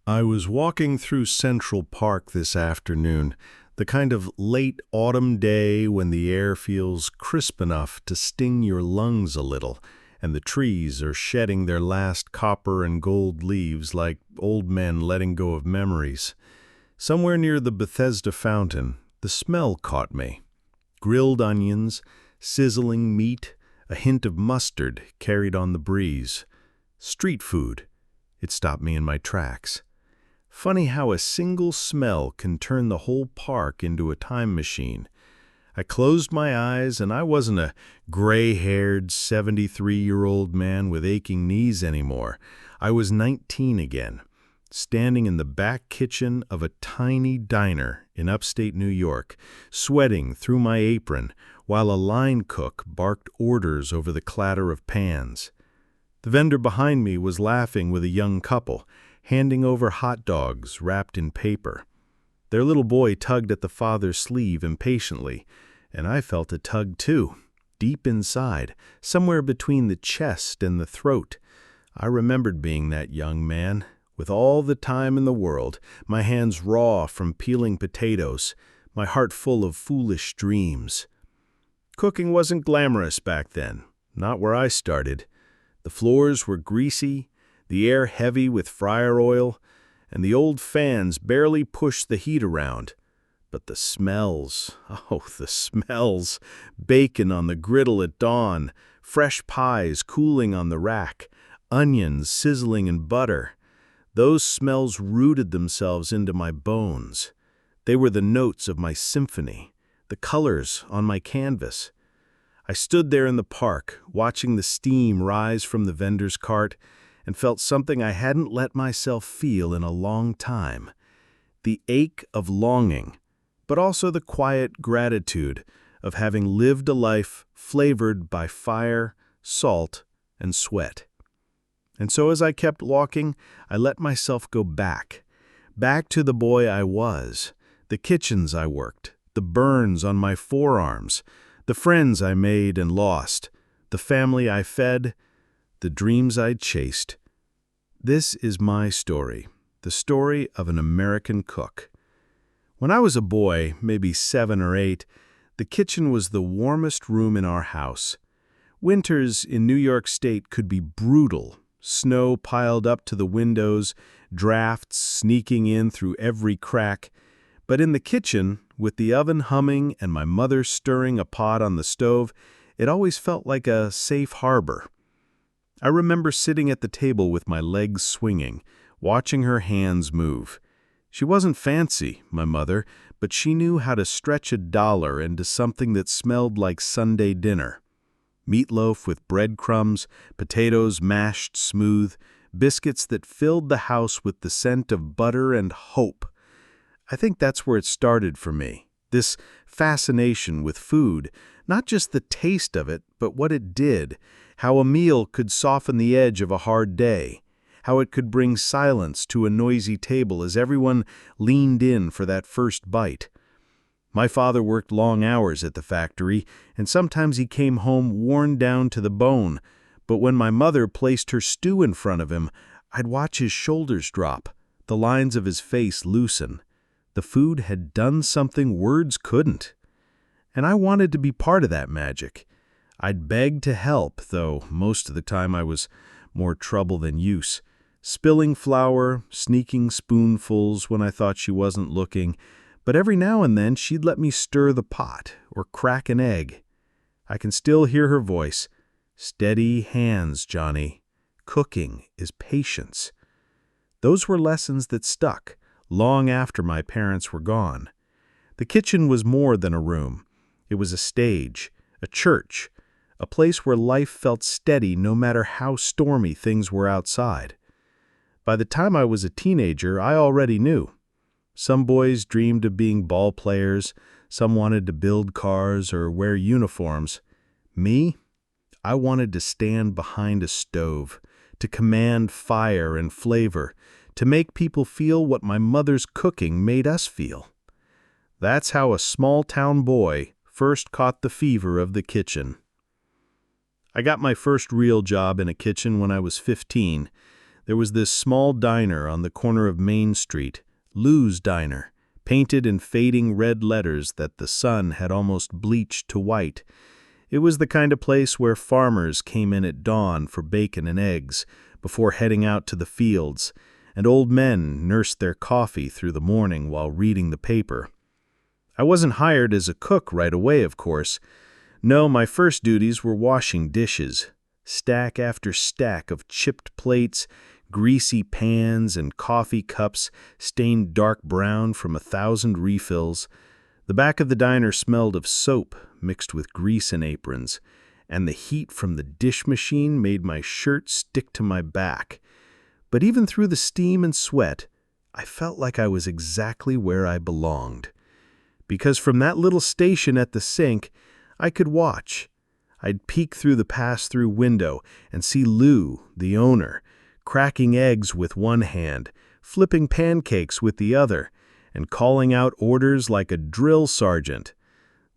I was walking through Central Park this afternoon, the kind of late autumn day when the air feels crisp enough to sting your lungs a little, and the trees are shedding their last copper and gold leaves like old men letting go of memories. Somewhere near the Bethesda fountain, the smell caught me. Grilled onions, sizzling meat, a hint of mustard carried on the breeze. Street food. It stopped me in my tracks. Funny how a single smell can turn the whole park into a time machine. I closed my eyes, and I wasn't a gray-haired, 73-year-old man with aching knees anymore. I was 19 again, standing in the back kitchen of a tiny diner in upstate New York, sweating through my apron while a line cook barked orders over the clatter of pans. The vendor behind me was laughing with a young couple, handing over hot dogs wrapped in paper. Their little boy tugged at the father's sleeve impatiently, and I felt a tug too, deep inside, somewhere between the chest and the throat. I remembered being that young man, with all the time in the world, my hands raw from peeling potatoes, my heart full of foolish dreams. Cooking wasn't glamorous back then, not where I started. The floors were greasy, the air heavy with fryer oil, and the old fans barely pushed the heat around. But the smells, oh, the smells! Bacon on the griddle at dawn, fresh pies cooling on the rack, onions sizzling in butter. Those smells rooted themselves into my bones. They were the notes of my symphony, the colors on my canvas. I stood there in the park, watching the steam rise from the vendor's cart, and felt something I hadn't let myself feel in a long time. The ache of longing, but also the quiet gratitude of having lived a life flavored by fire, salt, and sweat. And so as I kept walking, I let myself go back to the boy I was, the kitchens I worked, the burns on my forearms, the friends I made and lost, the family I fed, the dreams I'd chased. This is my story, the story of an American cook. When I was a boy, maybe 7 or 8, the kitchen was the warmest room in our house. Winters in New York State could be brutal. Snow piled up to the windows, drafts sneaking in through every crack. But in the kitchen, with the oven humming and my mother stirring a pot on the stove, it always felt like a safe harbor. I remember sitting at the table with my legs swinging, watching her hands move. She wasn't fancy, my mother, but she knew how to stretch $1 into something that smelled like Sunday dinner. Meatloaf with breadcrumbs, potatoes mashed smooth, biscuits that filled the house with the scent of butter and hope. I think that's where it started for me, this fascination with food, not just the taste of it, but what it did, how a meal could soften the edge of a hard day, how it could bring silence to a noisy table as everyone leaned in for that first bite. My father worked long hours at the factory, and sometimes he came home worn down to the bone, but when my mother placed her stew in front of him, I'd watch his shoulders drop, the lines of his face loosen. The food had done something words couldn't. And I wanted to be part of that magic. I'd beg to help, though most of the time I was more trouble than use. Spilling flour, sneaking spoonfuls when I thought she wasn't looking, but every now and then she'd let me stir the pot or crack an egg. I can still hear her voice. Steady hands, Johnny. Cooking is patience. Those were lessons that stuck long after my parents were gone. The kitchen was more than a room. It was a stage, a church, a place where life felt steady no matter how stormy things were outside. By the time I was a teenager, I already knew. Some boys dreamed of being ball players, some wanted to build cars or wear uniforms. Me? I wanted to stand behind a stove, to command fire and flavor, to make people feel what my mother's cooking made us feel. That's how a small-town boy first caught the fever of the kitchen. I got my first real job in a kitchen when I was 15. There was this small diner on the corner of Main Street, Lou's Diner, painted in fading red letters that the sun had almost bleached to white. It was the kind of place where farmers came in at dawn for bacon and eggs before heading out to the fields, and old men nursed their coffee through the morning while reading the paper. I wasn't hired as a cook right away, of course. No, my first duties were washing dishes, stack after stack of chipped plates, greasy pans, and coffee cups stained dark brown from 1,000 refills. The back of the diner smelled of soap mixed with grease and aprons, and the heat from the dish machine made my shirt stick to my back. But even through the steam and sweat, I felt like I was exactly where I belonged. Because from that little station at the sink, I could watch. I'd peek through the pass-through window and see Lou, the owner, cracking eggs with one hand, flipping pancakes with the other, and calling out orders like a drill sergeant.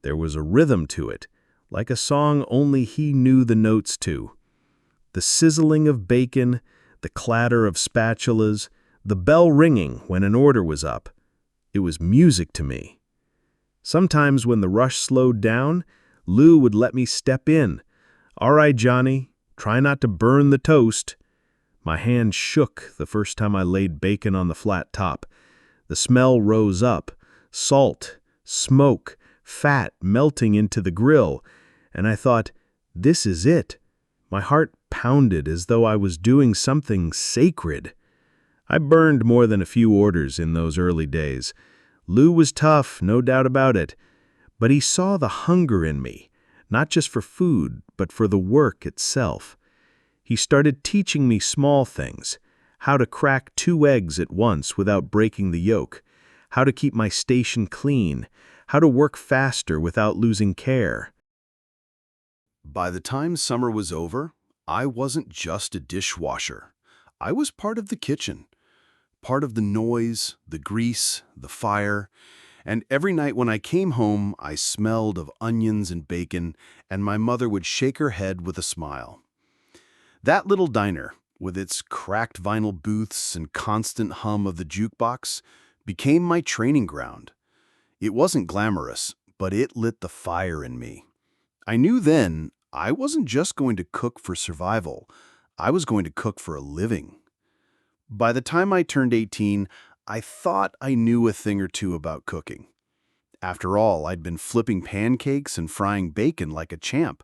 There was a rhythm to it, like a song only he knew the notes to. The sizzling of bacon, the clatter of spatulas, the bell ringing when an order was up. It was music to me. Sometimes when the rush slowed down, Lou would let me step in. "All right, Johnny, try not to burn the toast." My hand shook the first time I laid bacon on the flat top. The smell rose up, salt, smoke, fat melting into the grill, and I thought, this is it. My heart pounded as though I was doing something sacred. I burned more than a few orders in those early days. Lou was tough, no doubt about it, but he saw the hunger in me, not just for food, but for the work itself. He started teaching me small things, how to crack 2 eggs at once without breaking the yolk, how to keep my station clean, how to work faster without losing care. By the time summer was over, I wasn't just a dishwasher. I was part of the kitchen, part of the noise, the grease, the fire, and every night when I came home, I smelled of onions and bacon, and my mother would shake her head with a smile. That little diner, with its cracked vinyl booths and constant hum of the jukebox, became my training ground. It wasn't glamorous, but it lit the fire in me. I knew then I wasn't just going to cook for survival, I was going to cook for a living. By the time I turned 18, I thought I knew a thing or two about cooking. After all, I'd been flipping pancakes and frying bacon like a champ.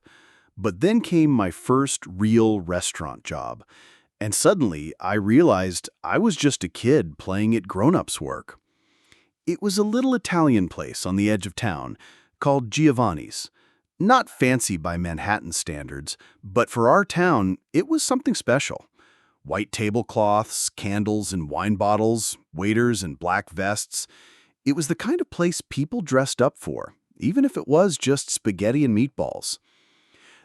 But then came my first real restaurant job, and suddenly I realized I was just a kid playing at grown-ups' work. It was a little Italian place on the edge of town called Giovanni's. Not fancy by Manhattan standards, but for our town, it was something special. White tablecloths, candles and wine bottles, waiters in black vests. It was the kind of place people dressed up for, even if it was just spaghetti and meatballs.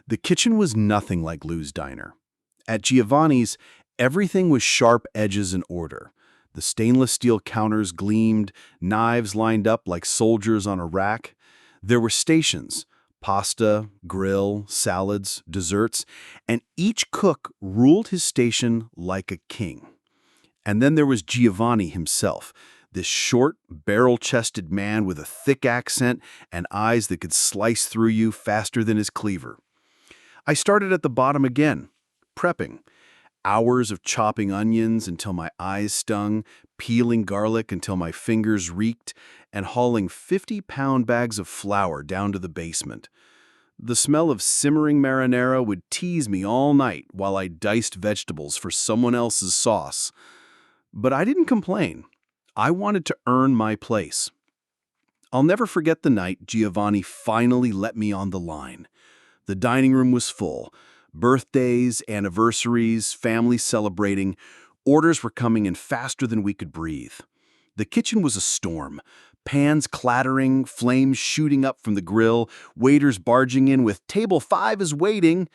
The kitchen was nothing like Lou's Diner. At Giovanni's, everything was sharp edges and order. The stainless steel counters gleamed, knives lined up like soldiers on a rack. There were stations, pasta, grill, salads, desserts, and each cook ruled his station like a king. And then there was Giovanni himself, this short, barrel-chested man with a thick accent and eyes that could slice through you faster than his cleaver. I started at the bottom again, prepping. Hours of chopping onions until my eyes stung, peeling garlic until my fingers reeked, and hauling 50-pound bags of flour down to the basement. The smell of simmering marinara would tease me all night while I diced vegetables for someone else's sauce. But I didn't complain. I wanted to earn my place. I'll never forget the night Giovanni finally let me on the line. The dining room was full. Birthdays, anniversaries, families celebrating. Orders were coming in faster than we could breathe. The kitchen was a storm. Pans clattering, flames shooting up from the grill, waiters barging in with "Table 5 is waiting."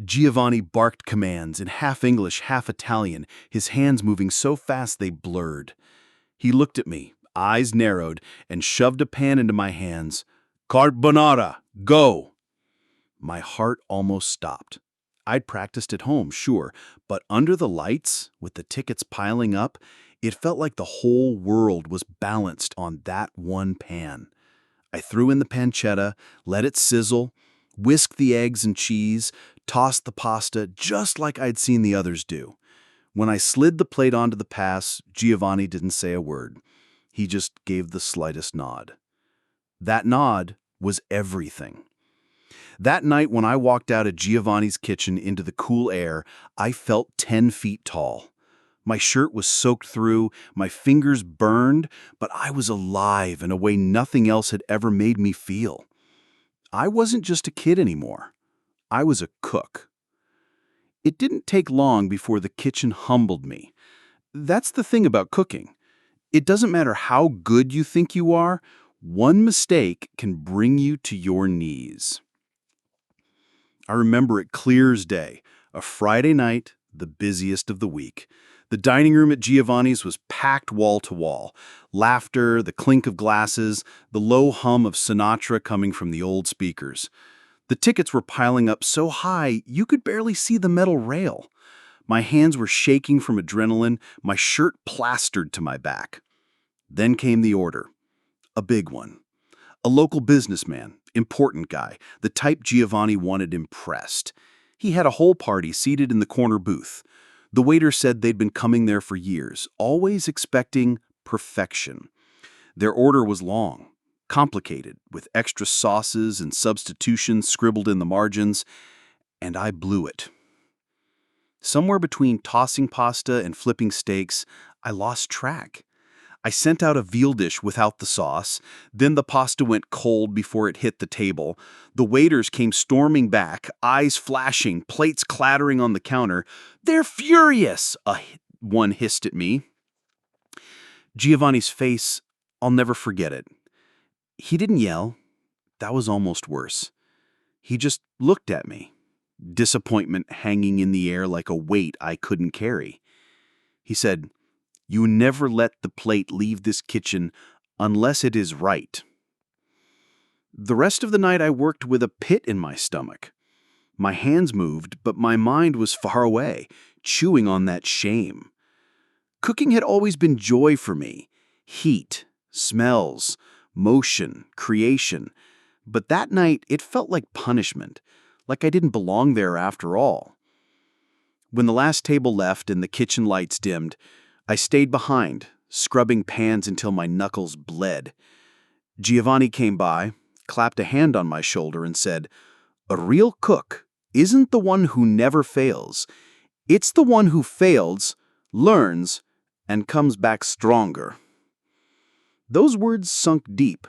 Giovanni barked commands in half English, half Italian, his hands moving so fast they blurred. He looked at me, eyes narrowed, and shoved a pan into my hands. "Carbonara, go!" My heart almost stopped. I'd practiced at home, sure, but under the lights, with the tickets piling up, it felt like the whole world was balanced on that one pan. I threw in the pancetta, let it sizzle, whisked the eggs and cheese, tossed the pasta just like I'd seen the others do. When I slid the plate onto the pass, Giovanni didn't say a word. He just gave the slightest nod. That nod was everything. That night when I walked out of Giovanni's kitchen into the cool air, I felt 10 feet tall. My shirt was soaked through, my fingers burned, but I was alive in a way nothing else had ever made me feel. I wasn't just a kid anymore. I was a cook. It didn't take long before the kitchen humbled me. That's the thing about cooking. It doesn't matter how good you think you are, one mistake can bring you to your knees. I remember it clear as day, a Friday night, the busiest of the week. The dining room at Giovanni's was packed wall to wall. Laughter, the clink of glasses, the low hum of Sinatra coming from the old speakers. The tickets were piling up so high you could barely see the metal rail. My hands were shaking from adrenaline, my shirt plastered to my back. Then came the order. A big one. A local businessman, important guy, the type Giovanni wanted impressed. He had a whole party seated in the corner booth. The waiter said they'd been coming there for years, always expecting perfection. Their order was long, complicated, with extra sauces and substitutions scribbled in the margins, and I blew it. Somewhere between tossing pasta and flipping steaks, I lost track. I sent out a veal dish without the sauce, then the pasta went cold before it hit the table. The waiters came storming back, eyes flashing, plates clattering on the counter. "They're furious!" One hissed at me. Giovanni's face, I'll never forget it. He didn't yell. That was almost worse. He just looked at me, disappointment hanging in the air like a weight I couldn't carry. He said, "You never let the plate leave this kitchen unless it is right." The rest of the night I worked with a pit in my stomach. My hands moved, but my mind was far away, chewing on that shame. Cooking had always been joy for me. Heat, smells, motion, creation. But that night it felt like punishment, like I didn't belong there after all. When the last table left and the kitchen lights dimmed, I stayed behind, scrubbing pans until my knuckles bled. Giovanni came by, clapped a hand on my shoulder and said, "A real cook isn't the one who never fails. It's the one who fails, learns, and comes back stronger." Those words sunk deep.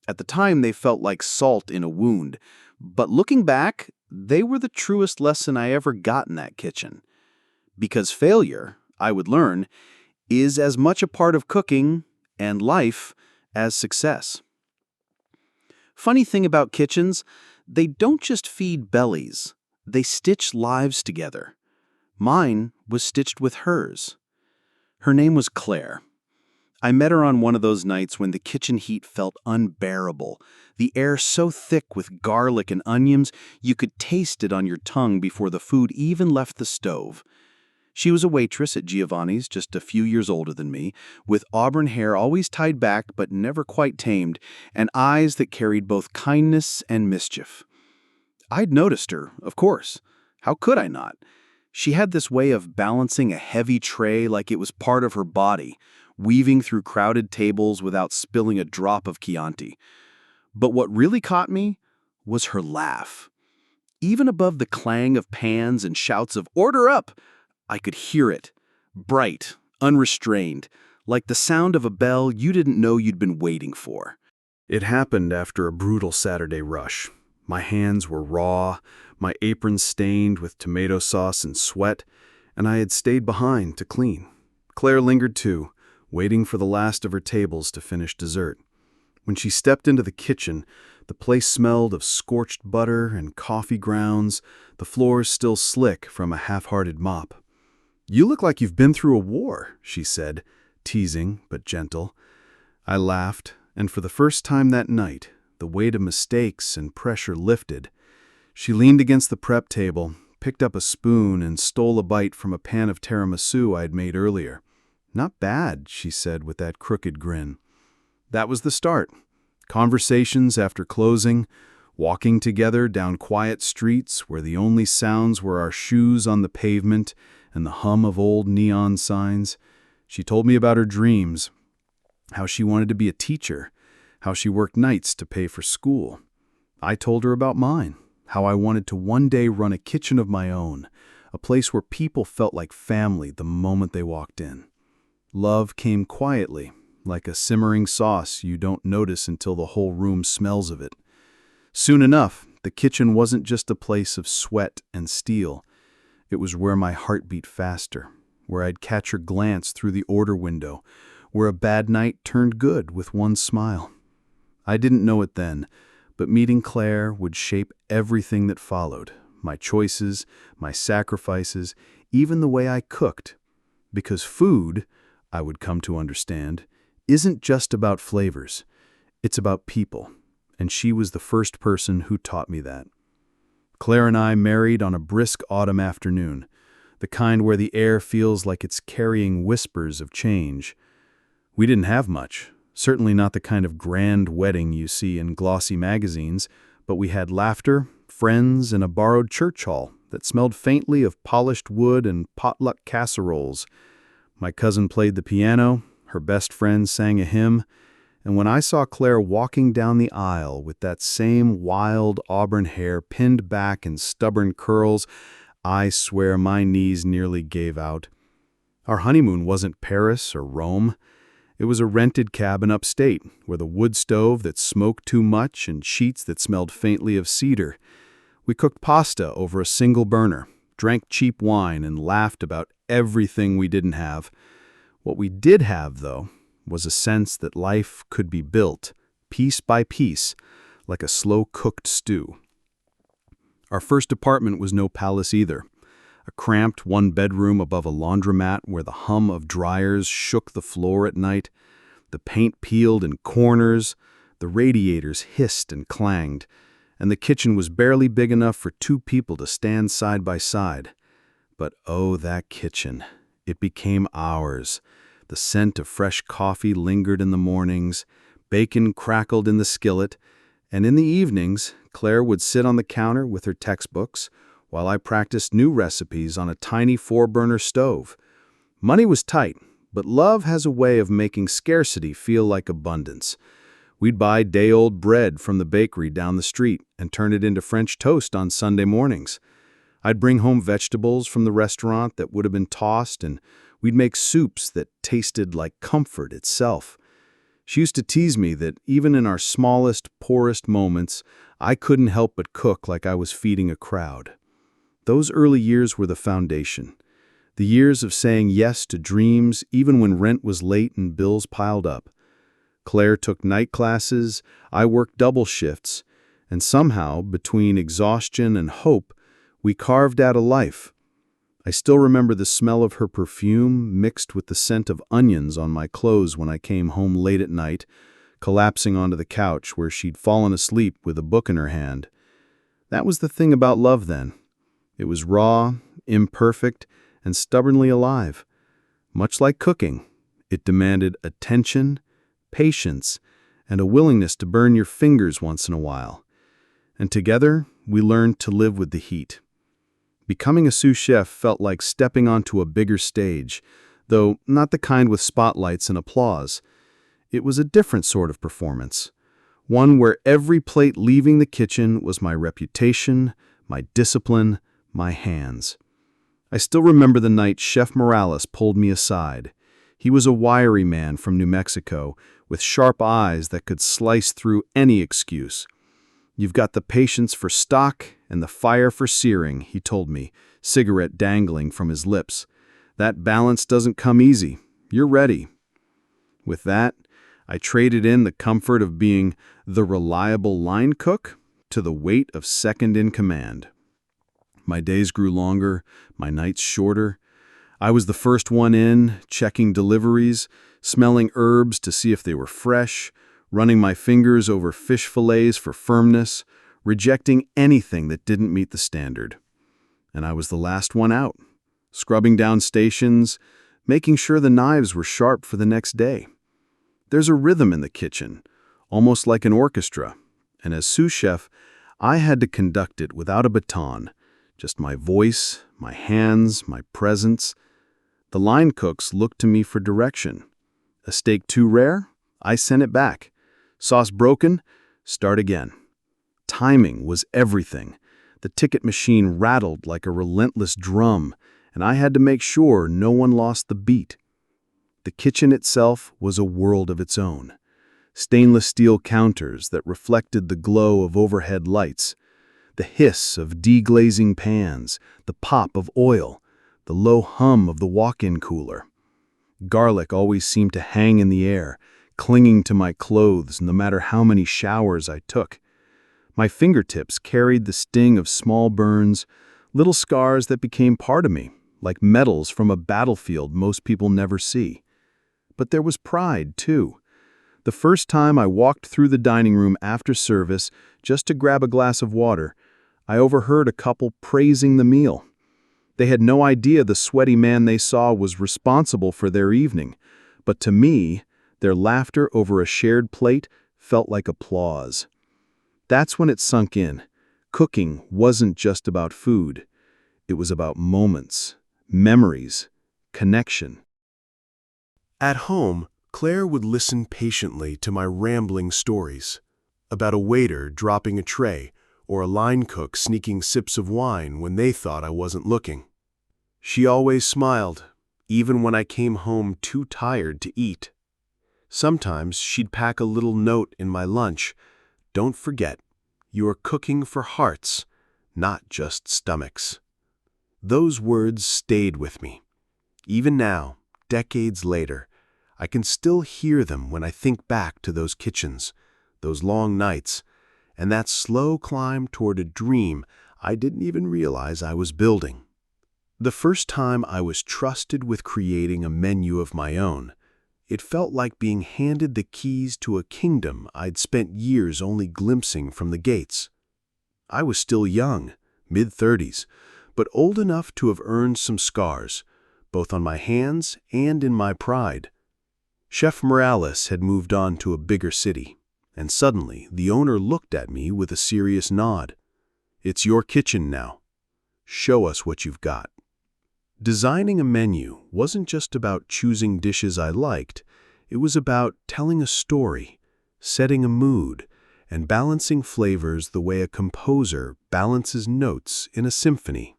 At the time, they felt like salt in a wound, but looking back, they were the truest lesson I ever got in that kitchen. Because failure, I would learn, is as much a part of cooking and life as success. Funny thing about kitchens, they don't just feed bellies, they stitch lives together. Mine was stitched with hers. Her name was Claire. I met her on one of those nights when the kitchen heat felt unbearable, the air so thick with garlic and onions you could taste it on your tongue before the food even left the stove. She was a waitress at Giovanni's, just a few years older than me, with auburn hair always tied back but never quite tamed, and eyes that carried both kindness and mischief. I'd noticed her, of course. How could I not? She had this way of balancing a heavy tray like it was part of her body, weaving through crowded tables without spilling a drop of Chianti. But what really caught me was her laugh. Even above the clang of pans and shouts of "Order up!" I could hear it, bright, unrestrained, like the sound of a bell you didn't know you'd been waiting for. It happened after a brutal Saturday rush. My hands were raw, my apron stained with tomato sauce and sweat, and I had stayed behind to clean. Claire lingered too, waiting for the last of her tables to finish dessert. When she stepped into the kitchen, the place smelled of scorched butter and coffee grounds, the floors still slick from a half-hearted mop. "You look like you've been through a war," she said, teasing but gentle. I laughed, and for the first time that night, the weight of mistakes and pressure lifted. She leaned against the prep table, picked up a spoon and stole a bite from a pan of tiramisu I had made earlier. "Not bad," she said with that crooked grin. That was the start. Conversations after closing, walking together down quiet streets where the only sounds were our shoes on the pavement and the hum of old neon signs. She told me about her dreams, how she wanted to be a teacher, how she worked nights to pay for school. I told her about mine, how I wanted to one day run a kitchen of my own, a place where people felt like family the moment they walked in. Love came quietly, like a simmering sauce you don't notice until the whole room smells of it. Soon enough, the kitchen wasn't just a place of sweat and steel. It was where my heart beat faster, where I'd catch her glance through the order window, where a bad night turned good with one smile. I didn't know it then, but meeting Claire would shape everything that followed, my choices, my sacrifices, even the way I cooked. Because food, I would come to understand, isn't just about flavors. It's about people, and she was the first person who taught me that. Claire and I married on a brisk autumn afternoon, the kind where the air feels like it's carrying whispers of change. We didn't have much, certainly not the kind of grand wedding you see in glossy magazines, but we had laughter, friends, and a borrowed church hall that smelled faintly of polished wood and potluck casseroles. My cousin played the piano, her best friend sang a hymn, and when I saw Claire walking down the aisle with that same wild auburn hair pinned back in stubborn curls, I swear my knees nearly gave out. Our honeymoon wasn't Paris or Rome. It was a rented cabin upstate, with a wood stove that smoked too much and sheets that smelled faintly of cedar. We cooked pasta over a single burner, drank cheap wine, and laughed about everything we didn't have. What we did have, though, was a sense that life could be built, piece by piece, like a slow-cooked stew. Our first apartment was no palace either. A cramped one-bedroom above a laundromat where the hum of dryers shook the floor at night. The paint peeled in corners, the radiators hissed and clanged, and the kitchen was barely big enough for two people to stand side by side. But oh, that kitchen! It became ours. The scent of fresh coffee lingered in the mornings, bacon crackled in the skillet, and in the evenings, Claire would sit on the counter with her textbooks while I practiced new recipes on a tiny four-burner stove. Money was tight, but love has a way of making scarcity feel like abundance. We'd buy day-old bread from the bakery down the street and turn it into French toast on Sunday mornings. I'd bring home vegetables from the restaurant that would have been tossed, and we'd make soups that tasted like comfort itself. She used to tease me that even in our smallest, poorest moments, I couldn't help but cook like I was feeding a crowd. Those early years were the foundation. The years of saying yes to dreams even when rent was late and bills piled up. Claire took night classes, I worked double shifts, and somehow, between exhaustion and hope, we carved out a life. I still remember the smell of her perfume mixed with the scent of onions on my clothes when I came home late at night, collapsing onto the couch where she'd fallen asleep with a book in her hand. That was the thing about love then. It was raw, imperfect, and stubbornly alive. Much like cooking, it demanded attention, patience, and a willingness to burn your fingers once in a while. And together, we learned to live with the heat. Becoming a sous chef felt like stepping onto a bigger stage, though not the kind with spotlights and applause. It was a different sort of performance, one where every plate leaving the kitchen was my reputation, my discipline, my hands. I still remember the night Chef Morales pulled me aside. He was a wiry man from New Mexico, with sharp eyes that could slice through any excuse. "You've got the patience for stock and the fire for searing," he told me, cigarette dangling from his lips. "That balance doesn't come easy. You're ready." With that, I traded in the comfort of being the reliable line cook to the weight of second in command. My days grew longer, my nights shorter. I was the first one in, checking deliveries, smelling herbs to see if they were fresh, running my fingers over fish fillets for firmness, rejecting anything that didn't meet the standard. and I was the last one out, scrubbing down stations, making sure the knives were sharp for the next day. There's a rhythm in the kitchen, almost like an orchestra, and as sous chef, I had to conduct it without a baton, just my voice, my hands, my presence. The line cooks looked to me for direction. A steak too rare? I sent it back. Sauce broken? Start again. Timing was everything. The ticket machine rattled like a relentless drum, and I had to make sure no one lost the beat. The kitchen itself was a world of its own. Stainless steel counters that reflected the glow of overhead lights, the hiss of deglazing pans, the pop of oil, the low hum of the walk-in cooler. Garlic always seemed to hang in the air, clinging to my clothes no matter how many showers I took. My fingertips carried the sting of small burns, little scars that became part of me, like medals from a battlefield most people never see. But there was pride, too. The first time I walked through the dining room after service just to grab a glass of water, I overheard a couple praising the meal. They had no idea the sweaty man they saw was responsible for their evening, but to me, their laughter over a shared plate felt like applause. That's when it sunk in. Cooking wasn't just about food. It was about moments, memories, connection. At home, Claire would listen patiently to my rambling stories about a waiter dropping a tray or a line cook sneaking sips of wine when they thought I wasn't looking. She always smiled, even when I came home too tired to eat. Sometimes she'd pack a little note in my lunch. Don't forget, you are cooking for hearts, not just stomachs. Those words stayed with me. Even now, decades later, I can still hear them when I think back to those kitchens, those long nights, and that slow climb toward a dream I didn't even realize I was building. The first time I was trusted with creating a menu of my own, it felt like being handed the keys to a kingdom I'd spent years only glimpsing from the gates. I was still young, mid-30s, but old enough to have earned some scars, both on my hands and in my pride. Chef Morales had moved on to a bigger city, and suddenly the owner looked at me with a serious nod. "It's your kitchen now. Show us what you've got." Designing a menu wasn't just about choosing dishes I liked, it was about telling a story, setting a mood, and balancing flavors the way a composer balances notes in a symphony.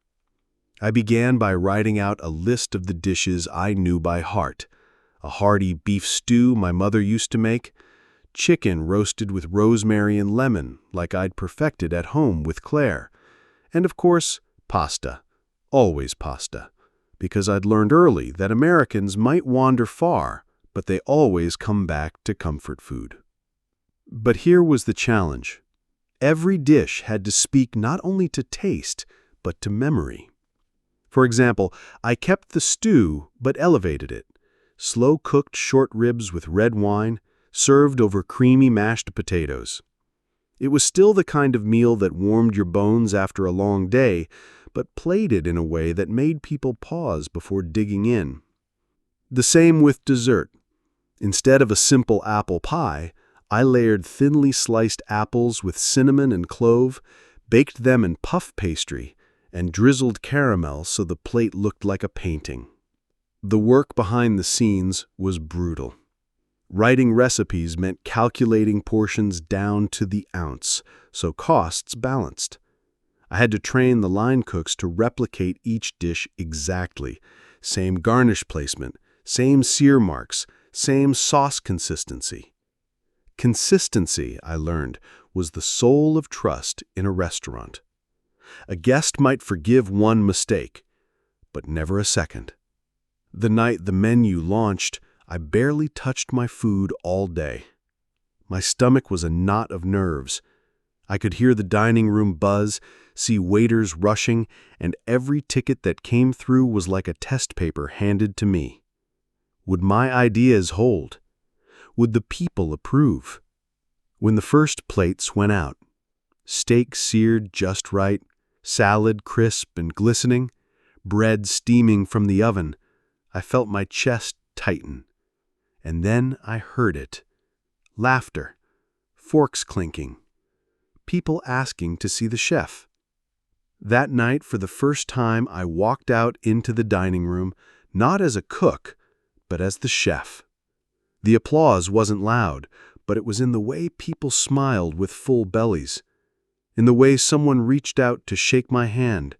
I began by writing out a list of the dishes I knew by heart: a hearty beef stew my mother used to make, chicken roasted with rosemary and lemon like I'd perfected at home with Claire, and of course, pasta, always pasta, because I'd learned early that Americans might wander far, but they always come back to comfort food. But here was the challenge. Every dish had to speak not only to taste, but to memory. For example, I kept the stew but elevated it. Slow-cooked short ribs with red wine, served over creamy mashed potatoes. It was still the kind of meal that warmed your bones after a long day, but plated in a way that made people pause before digging in. The same with dessert. Instead of a simple apple pie, I layered thinly sliced apples with cinnamon and clove, baked them in puff pastry, and drizzled caramel so the plate looked like a painting. The work behind the scenes was brutal. Writing recipes meant calculating portions down to the ounce, so costs balanced. I had to train the line cooks to replicate each dish exactly. Same garnish placement, same sear marks, same sauce consistency. Consistency, I learned, was the soul of trust in a restaurant. A guest might forgive one mistake, but never a second. The night the menu launched, I barely touched my food all day. My stomach was a knot of nerves. I could hear the dining room buzz, see waiters rushing, and every ticket that came through was like a test paper handed to me. Would my ideas hold? Would the people approve? When the first plates went out, steak seared just right, Salad crisp and glistening, bread steaming from the oven. I felt my chest tighten. And then I heard it. Laughter, forks clinking, people asking to see the chef. That night, for the first time, I walked out into the dining room, not as a cook, but as the chef. The applause wasn't loud, but it was in the way people smiled with full bellies, in the way someone reached out to shake my hand,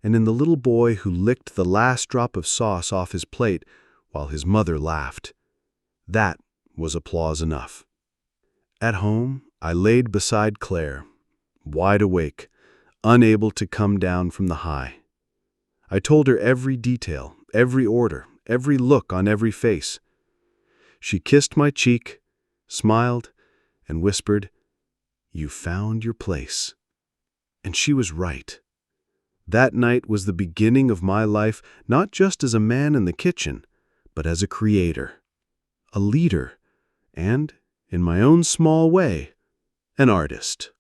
and in the little boy who licked the last drop of sauce off his plate while his mother laughed. That was applause enough. At home, I laid beside Claire, wide awake, unable to come down from the high. I told her every detail, every order, every look on every face. She kissed my cheek, smiled, and whispered, "You found your place." And she was right. That night was the beginning of my life, not just as a man in the kitchen, but as a creator, a leader, and, in my own small way, an artist.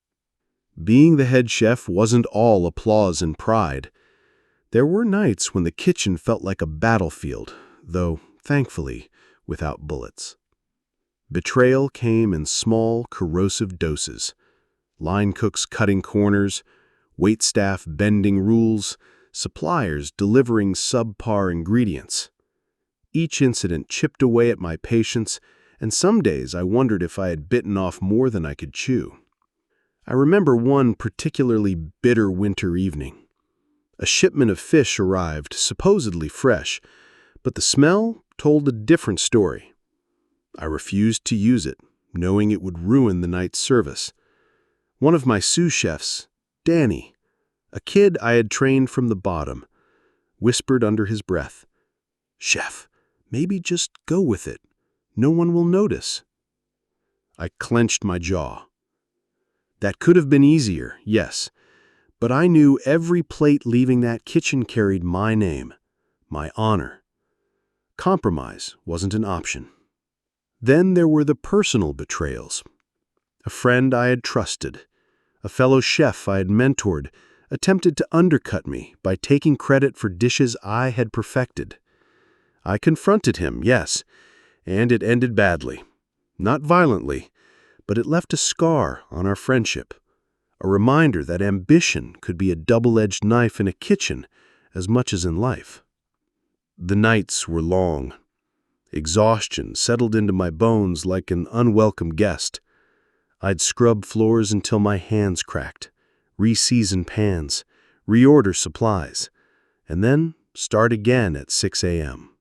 Being the head chef wasn't all applause and pride. There were nights when the kitchen felt like a battlefield, though, thankfully, without bullets. Betrayal came in small, corrosive doses. Line cooks cutting corners, waitstaff bending rules, suppliers delivering subpar ingredients. Each incident chipped away at my patience, and some days I wondered if I had bitten off more than I could chew. I remember one particularly bitter winter evening. A shipment of fish arrived, supposedly fresh, but the smell told a different story. I refused to use it, knowing it would ruin the night's service. One of my sous chefs, Danny, a kid I had trained from the bottom, whispered under his breath, "Chef, maybe just go with it. No one will notice." I clenched my jaw. That could have been easier, yes, but I knew every plate leaving that kitchen carried my name, my honor. Compromise wasn't an option. Then there were the personal betrayals. A friend I had trusted, a fellow chef I had mentored, attempted to undercut me by taking credit for dishes I had perfected. I confronted him, yes, and it ended badly. Not violently, but it left a scar on our friendship, a reminder that ambition could be a double-edged knife in a kitchen as much as in life. The nights were long. Exhaustion settled into my bones like an unwelcome guest. I'd scrub floors until my hands cracked, re-season pans, reorder supplies, and then start again at 6 a.m.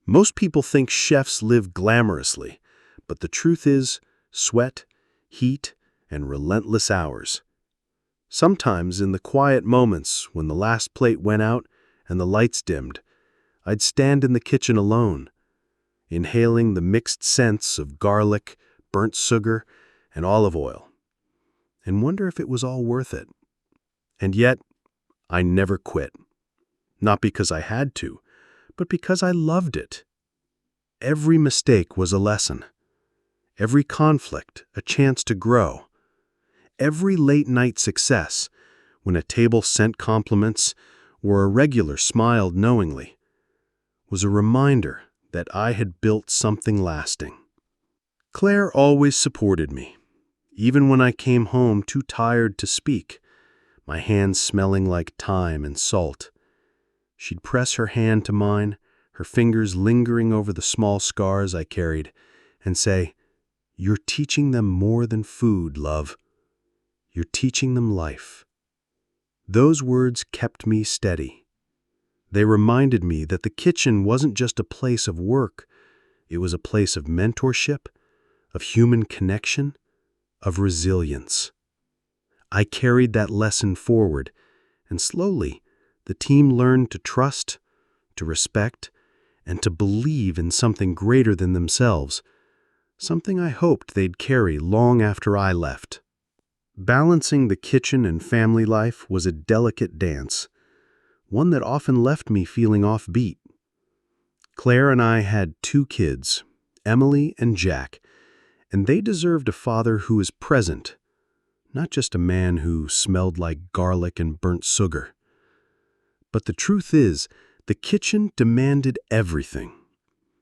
Most people think chefs live glamorously, but the truth is sweat, heat, and relentless hours. Sometimes in the quiet moments when the last plate went out and the lights dimmed, I'd stand in the kitchen alone, inhaling the mixed scents of garlic, burnt sugar, and olive oil, and wonder if it was all worth it. And yet, I never quit. Not because I had to, but because I loved it. Every mistake was a lesson. Every conflict a chance to grow. Every late-night success, when a table sent compliments or a regular smiled knowingly, was a reminder that I had built something lasting. Claire always supported me, even when I came home too tired to speak, my hands smelling like thyme and salt. She'd press her hand to mine, her fingers lingering over the small scars I carried, and say, "You're teaching them more than food, love. You're teaching them life." Those words kept me steady. They reminded me that the kitchen wasn't just a place of work. It was a place of mentorship, of human connection, of resilience. I carried that lesson forward, and slowly, the team learned to trust, to respect, and to believe in something greater than themselves, something I hoped they'd carry long after I left. Balancing the kitchen and family life was a delicate dance, one that often left me feeling offbeat. Claire and I had 2 kids, Emily and Jack, and they deserved a father who is present, not just a man who smelled like garlic and burnt sugar. But the truth is, the kitchen demanded everything.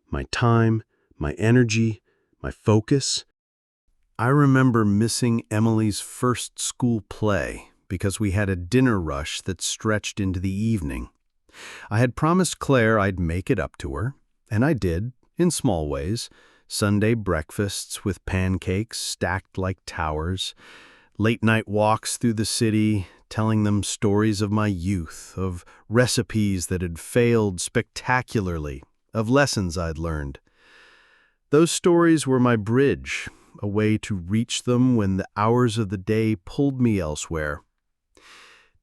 My time, my energy, my focus. I remember missing Emily's first school play because we had a dinner rush that stretched into the evening. I had promised Claire I'd make it up to her, and I did, in small ways. Sunday breakfasts with pancakes stacked like towers, late-night walks through the city, telling them stories of my youth, of recipes that had failed spectacularly, of lessons I'd learned. Those stories were my bridge, a way to reach them when the hours of the day pulled me elsewhere.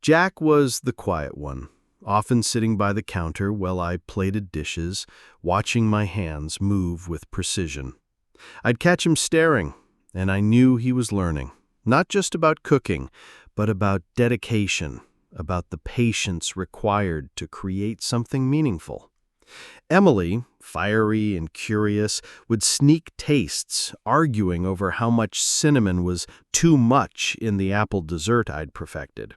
Jack was the quiet one, often sitting by the counter while I plated dishes, watching my hands move with precision. I'd catch him staring, and I knew he was learning, not just about cooking, but about dedication, about the patience required to create something meaningful. Emily, fiery and curious, would sneak tastes, arguing over how much cinnamon was too much in the apple dessert I'd perfected.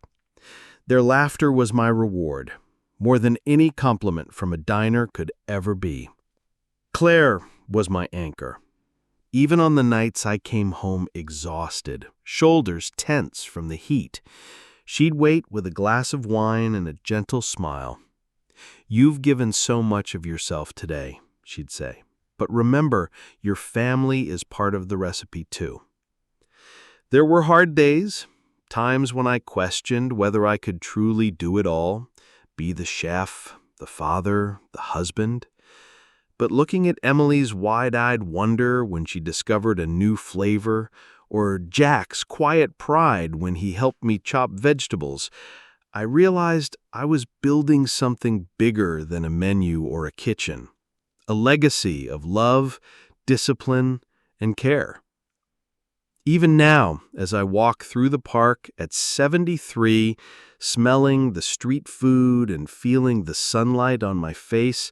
Their laughter was my reward, more than any compliment from a diner could ever be. Claire was my anchor. Even on the nights I came home exhausted, shoulders tense from the heat, she'd wait with a glass of wine and a gentle smile. "You've given so much of yourself today," she'd say, "but remember, your family is part of the recipe too." There were hard days, times when I questioned whether I could truly do it all, be the chef, the father, the husband. But looking at Emily's wide-eyed wonder when she discovered a new flavor, or Jack's quiet pride when he helped me chop vegetables, I realized I was building something bigger than a menu or a kitchen, a legacy of love, discipline, and care. Even now, as I walk through the park at 73, smelling the street food and feeling the sunlight on my face,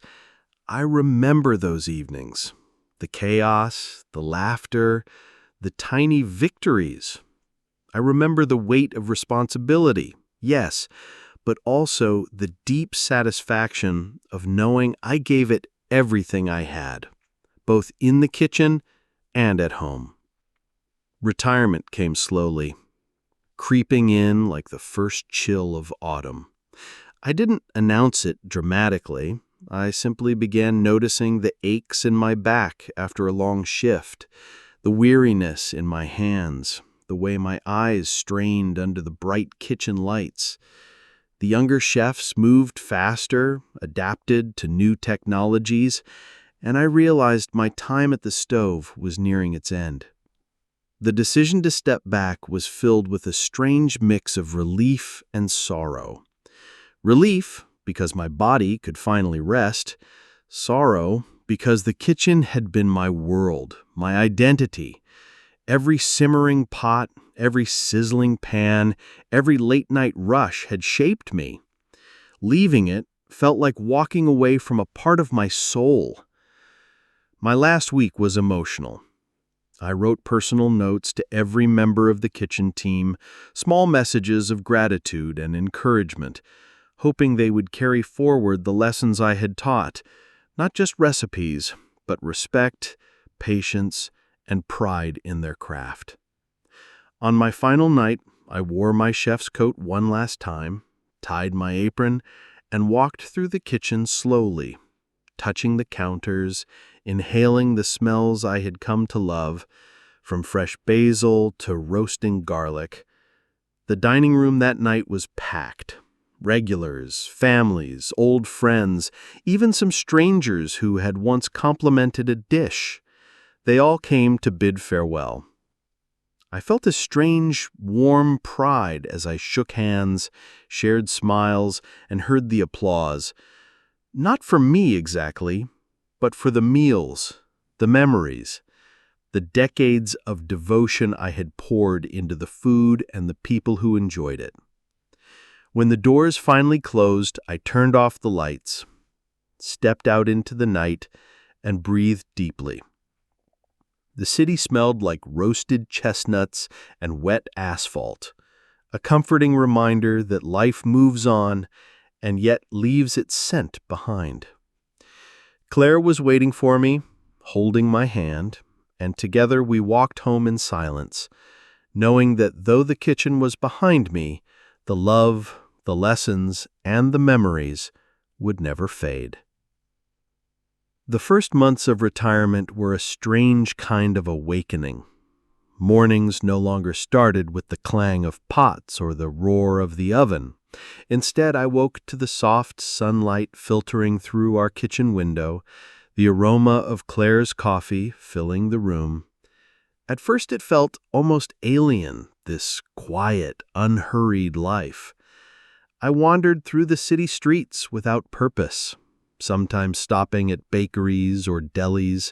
I remember those evenings, the chaos, the laughter, the tiny victories. I remember the weight of responsibility, yes, but also the deep satisfaction of knowing I gave it everything I had, both in the kitchen and at home. Retirement came slowly, creeping in like the first chill of autumn. I didn't announce it dramatically. I simply began noticing the aches in my back after a long shift, the weariness in my hands, the way my eyes strained under the bright kitchen lights. The younger chefs moved faster, adapted to new technologies, and I realized my time at the stove was nearing its end. The decision to step back was filled with a strange mix of relief and sorrow. Relief, because my body could finally rest. Sorrow, because the kitchen had been my world, my identity. Every simmering pot, every sizzling pan, every late-night rush had shaped me. Leaving it felt like walking away from a part of my soul. My last week was emotional. I wrote personal notes to every member of the kitchen team, small messages of gratitude and encouragement, hoping they would carry forward the lessons I had taught, not just recipes, but respect, patience, and pride in their craft. On my final night, I wore my chef's coat one last time, tied my apron, and walked through the kitchen slowly, touching the counters, inhaling the smells I had come to love, from fresh basil to roasting garlic. The dining room that night was packed. Regulars, families, old friends, even some strangers who had once complimented a dish. They all came to bid farewell. I felt a strange, warm pride as I shook hands, shared smiles, and heard the applause. Not for me exactly, but for the meals, the memories, the decades of devotion I had poured into the food and the people who enjoyed it. When the doors finally closed, I turned off the lights, stepped out into the night, and breathed deeply. The city smelled like roasted chestnuts and wet asphalt, a comforting reminder that life moves on and yet leaves its scent behind. Claire was waiting for me, holding my hand, and together we walked home in silence, knowing that though the kitchen was behind me, the love, the lessons, and the memories would never fade. The first months of retirement were a strange kind of awakening. Mornings no longer started with the clang of pots or the roar of the oven. Instead, I woke to the soft sunlight filtering through our kitchen window, the aroma of Claire's coffee filling the room. At first it felt almost alien, this quiet, unhurried life. I wandered through the city streets without purpose, sometimes stopping at bakeries or delis,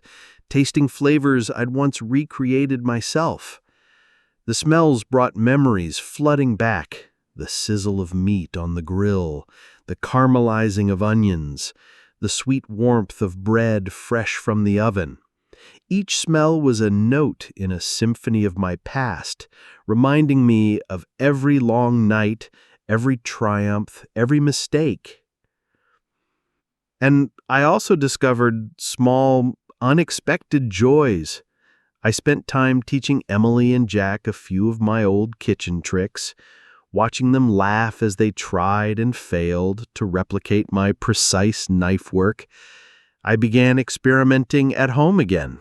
tasting flavors I'd once recreated myself. The smells brought memories flooding back, the sizzle of meat on the grill, the caramelizing of onions, the sweet warmth of bread fresh from the oven. Each smell was a note in a symphony of my past, reminding me of every long night, every triumph, every mistake. And I also discovered small, unexpected joys. I spent time teaching Emily and Jack a few of my old kitchen tricks, watching them laugh as they tried and failed to replicate my precise knife work. I began experimenting at home again,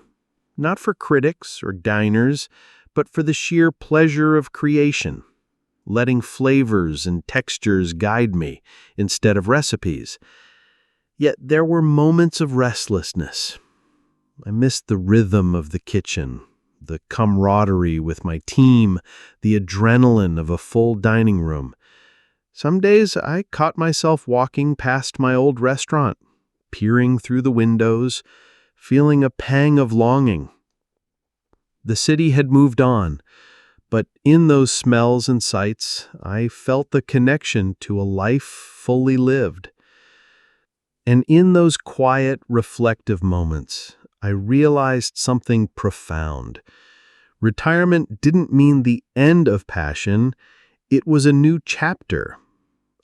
not for critics or diners, but for the sheer pleasure of creation, letting flavors and textures guide me instead of recipes. Yet there were moments of restlessness. I missed the rhythm of the kitchen, the camaraderie with my team, the adrenaline of a full dining room. Some days I caught myself walking past my old restaurant, peering through the windows, feeling a pang of longing. The city had moved on, but in those smells and sights, I felt the connection to a life fully lived. And in those quiet, reflective moments, I realized something profound. Retirement didn't mean the end of passion. It was a new chapter,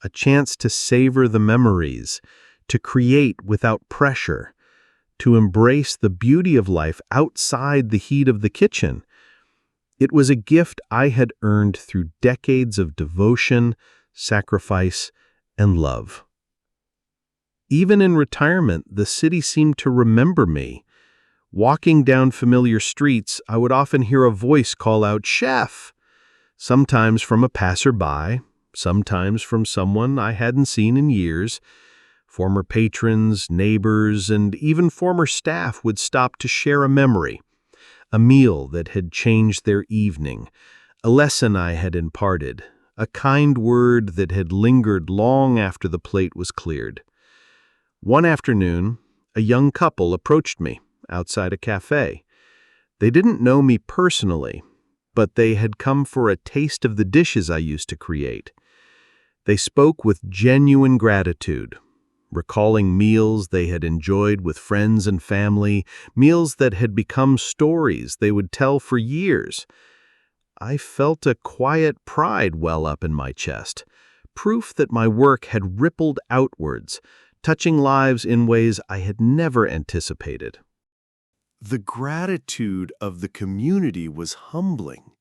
a chance to savor the memories, to create without pressure, to embrace the beauty of life outside the heat of the kitchen. It was a gift I had earned through decades of devotion, sacrifice, and love. Even in retirement, the city seemed to remember me. Walking down familiar streets, I would often hear a voice call out, "Chef!" Sometimes from a passerby, sometimes from someone I hadn't seen in years. Former patrons, neighbors, and even former staff would stop to share a memory, a meal that had changed their evening, a lesson I had imparted, a kind word that had lingered long after the plate was cleared. One afternoon, a young couple approached me outside a cafe. They didn't know me personally, but they had come for a taste of the dishes I used to create. They spoke with genuine gratitude, recalling meals they had enjoyed with friends and family, meals that had become stories they would tell for years. I felt a quiet pride well up in my chest, proof that my work had rippled outwards, touching lives in ways I had never anticipated. The gratitude of the community was humbling.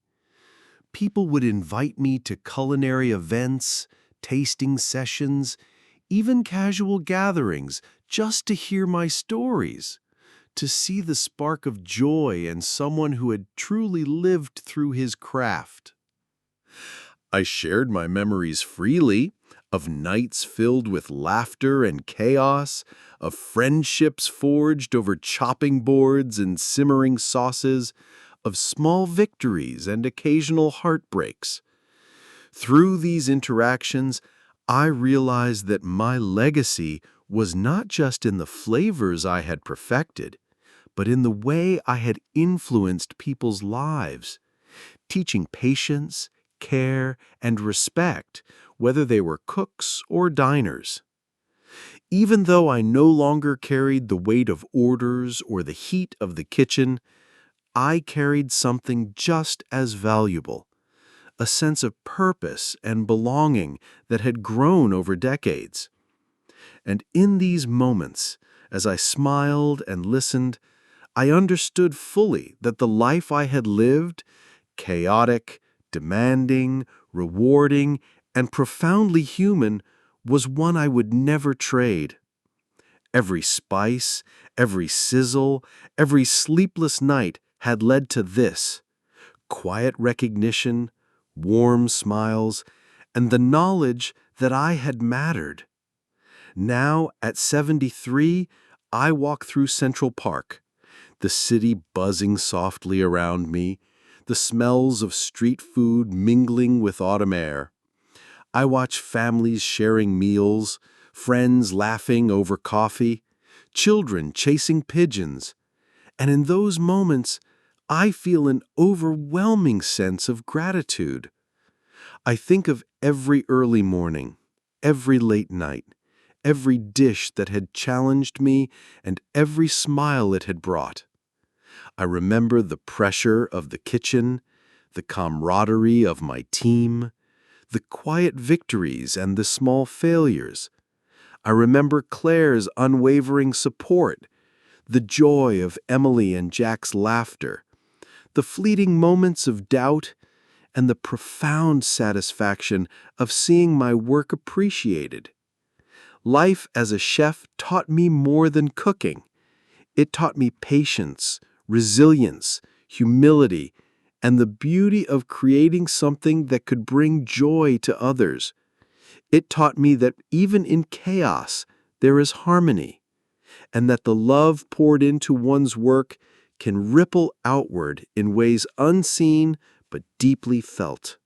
People would invite me to culinary events, tasting sessions, even casual gatherings, just to hear my stories, to see the spark of joy in someone who had truly lived through his craft. I shared my memories freely, of nights filled with laughter and chaos, of friendships forged over chopping boards and simmering sauces, of small victories and occasional heartbreaks. Through these interactions, I realized that my legacy was not just in the flavors I had perfected, but in the way I had influenced people's lives, teaching patience, care, and respect, whether they were cooks or diners. Even though I no longer carried the weight of orders or the heat of the kitchen, I carried something just as valuable, a sense of purpose and belonging that had grown over decades. And in these moments, as I smiled and listened, I understood fully that the life I had lived, chaotic, demanding, rewarding, and profoundly human, was one I would never trade. Every spice, every sizzle, every sleepless night had led to this: quiet recognition, warm smiles, and the knowledge that I had mattered. Now, at 73, I walk through Central Park, the city buzzing softly around me, the smells of street food mingling with autumn air. I watch families sharing meals, friends laughing over coffee, children chasing pigeons, and in those moments, I feel an overwhelming sense of gratitude. I think of every early morning, every late night, every dish that had challenged me, and every smile it had brought. I remember the pressure of the kitchen, the camaraderie of my team, the quiet victories and the small failures. I remember Claire's unwavering support, the joy of Emily and Jack's laughter, the fleeting moments of doubt, and the profound satisfaction of seeing my work appreciated. Life as a chef taught me more than cooking. It taught me patience, resilience, humility, and the beauty of creating something that could bring joy to others. It taught me that even in chaos, there is harmony, and that the love poured into one's work can ripple outward in ways unseen but deeply felt.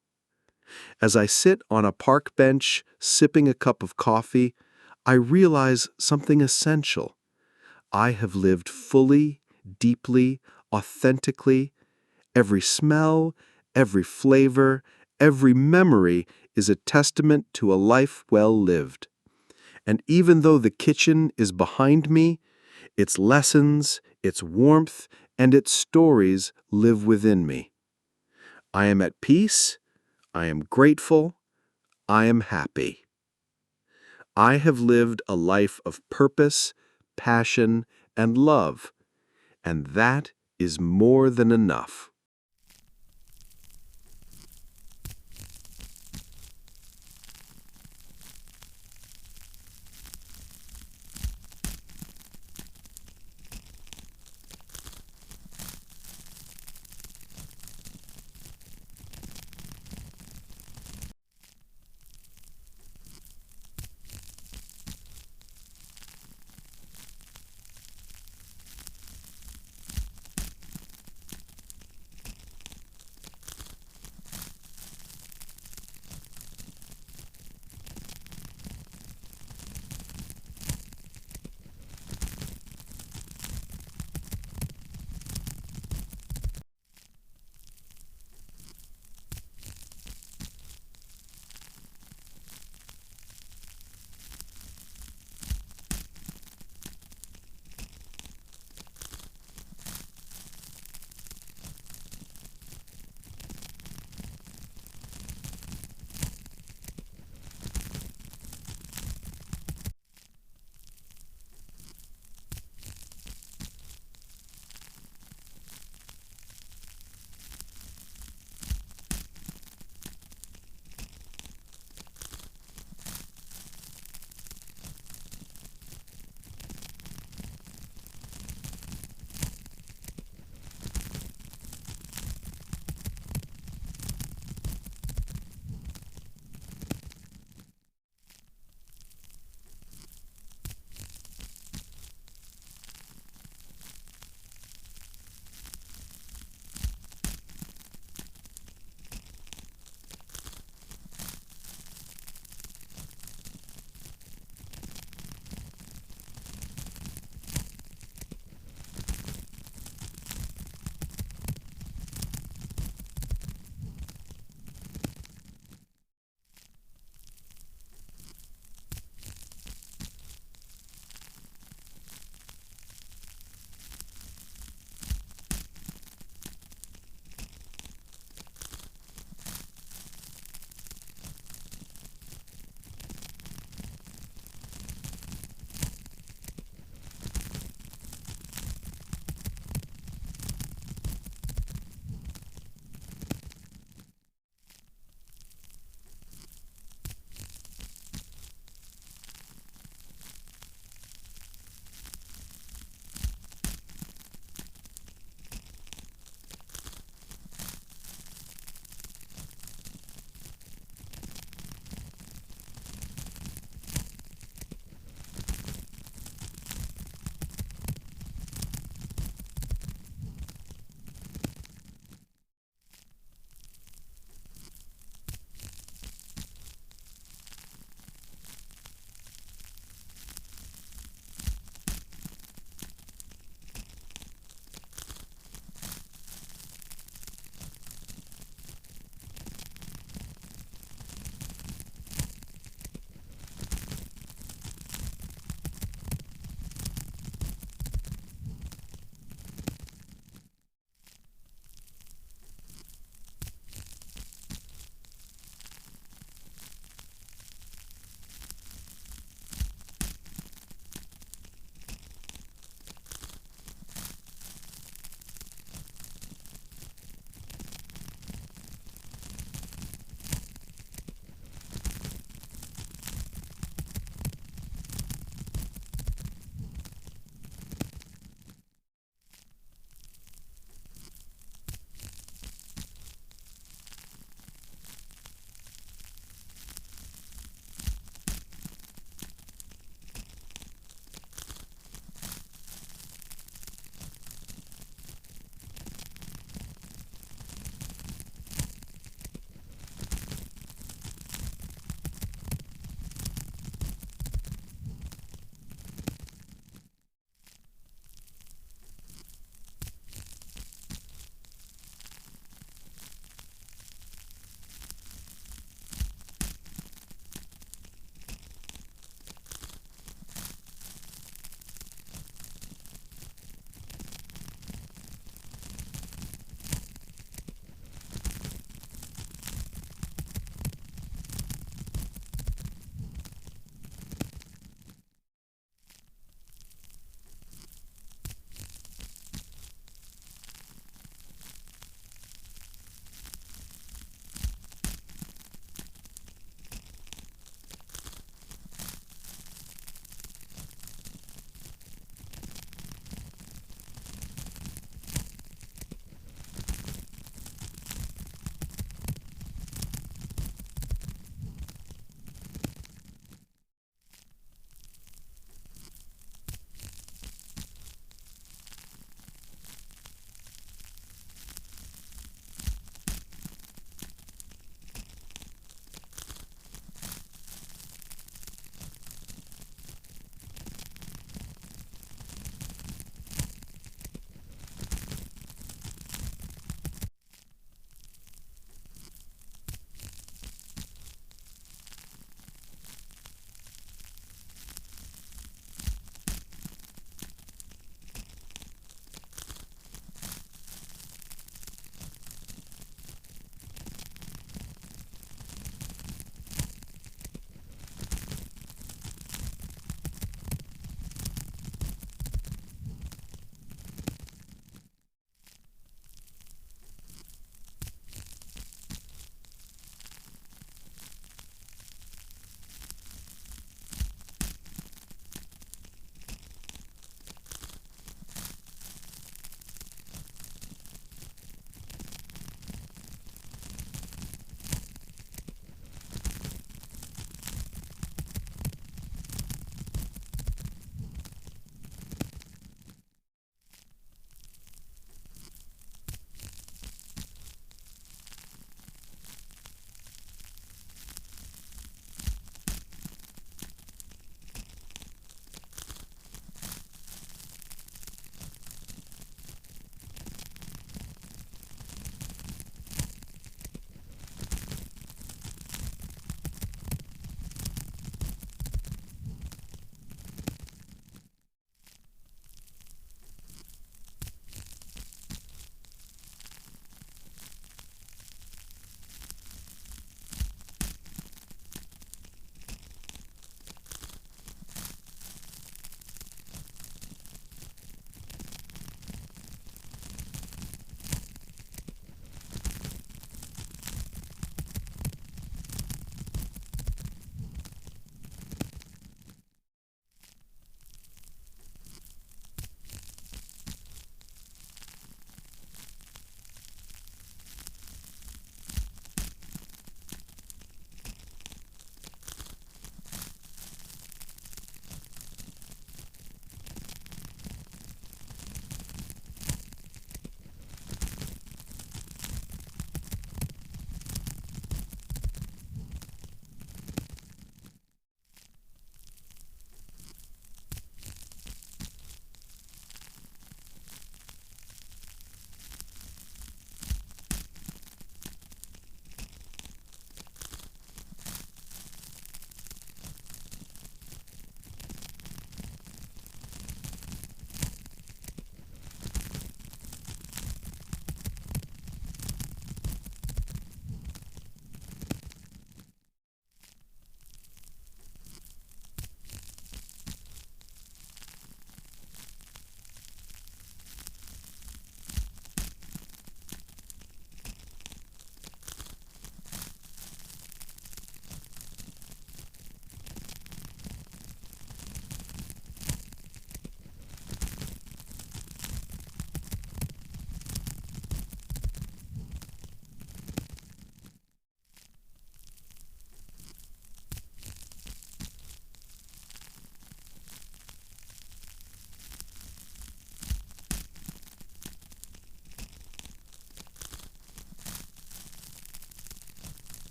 As I sit on a park bench sipping a cup of coffee, I realize something essential. I have lived fully, deeply, authentically. Every smell, every flavor, every memory is a testament to a life well lived. And even though the kitchen is behind me, its lessons, its warmth, and its stories live within me. I am at peace, I am grateful, I am happy. I have lived a life of purpose, passion, and love, and that is more than enough.